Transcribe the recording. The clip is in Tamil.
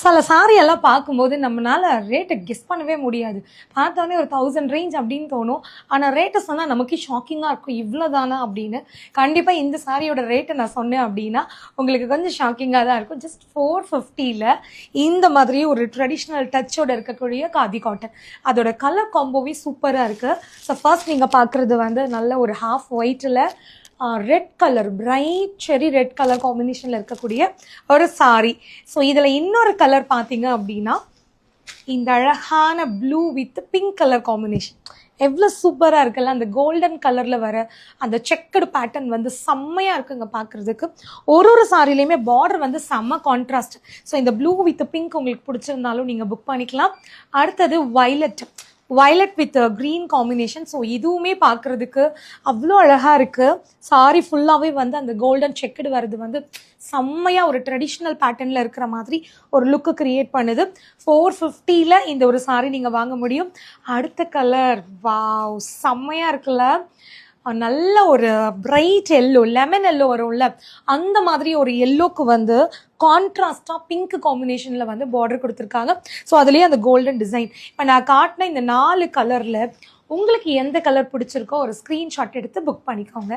சில சாரி எல்லாம் பார்க்கும்போது நம்மளால ரேட்டை கெஸ் பண்ணவே முடியாது. பார்த்தோன்னே ஒரு 1000 ரேஞ்ச் அப்படின்னு தோணும். ஆனால் ரேட்டை சொன்னால் நமக்கே ஷாக்கிங்காக இருக்கும். இவ்வளோ தானா அப்படின்னு. கண்டிப்பாக இந்த சாரியோட ரேட்டை நான் சொன்னேன் அப்படின்னா உங்களுக்கு கொஞ்சம் ஷாக்கிங்காக தான் இருக்கும். ஜஸ்ட் 450ல் இந்த மாதிரி ஒரு ட்ரெடிஷ்னல் டச்சோட இருக்கக்கூடிய காதி காட்டன். அதோட கலர் காம்போவே சூப்பராக இருக்குது. ஸோ ஃபர்ஸ்ட் நீங்கள் பார்க்குறது வந்து நல்ல ஒரு ஹாஃப் ஒயிட்டில் ரெட் கலர், பிரைட் செரி ரெட் கலர் காம்பினேஷனில் இருக்கக்கூடிய ஒரு சாரி. ஸோ இதில் இன்னொரு கலர் பார்த்தீங்க அப்படின்னா இந்த அழகான blue with pink colour combination எவ்வளோ சூப்பராக இருக்குல்ல. அந்த கோல்டன் கலரில் வர அந்த செக்கடு பேட்டர்ன் வந்து செம்மையாக இருக்குங்க பார்க்குறதுக்கு. ஒரு சாரிலையுமே பார்டர் வந்து செம்ம கான்ட்ராஸ்ட். ஸோ இந்த ப்ளூ வித் பிங்க் உங்களுக்கு பிடிச்சிருந்தாலும் நீங்கள் புக் பண்ணிக்கலாம். அடுத்தது violet with green combination. So இதுவுமே பார்க்குறதுக்கு அவ்வளோ அழகாக இருக்குது. சாரி ஃபுல்லாகவே வந்து அந்த கோல்டன் செக்குடு வர்றது வந்து செம்மையாக ஒரு ட்ரெடிஷ்னல் பேட்டர்னில் இருக்கிற மாதிரி ஒரு லுக்கு க்ரியேட் பண்ணுது. 450ல் இந்த ஒரு சாரி நீங்கள் வாங்க முடியும். அடுத்த கலர் வாவ், செம்மையாக இருக்குல்ல. நல்ல ஒரு பிரைட் எல்லோ, லெமன் எல்லோ வரும்ல, அந்த மாதிரி ஒரு எல்லோக்கு வந்து கான்ட்ராஸ்டாக பிங்க் காம்பினேஷனில் வந்து பார்டர் கொடுத்துருக்காங்க. ஸோ அதுலேயே அந்த கோல்டன் டிசைன். இப்போ நான் காட்டின இந்த 4 கலரில் உங்களுக்கு எந்த கலர் பிடிச்சிருக்கோ ஒரு ஸ்க்ரீன்ஷாட் எடுத்து புக் பண்ணிக்கோங்க.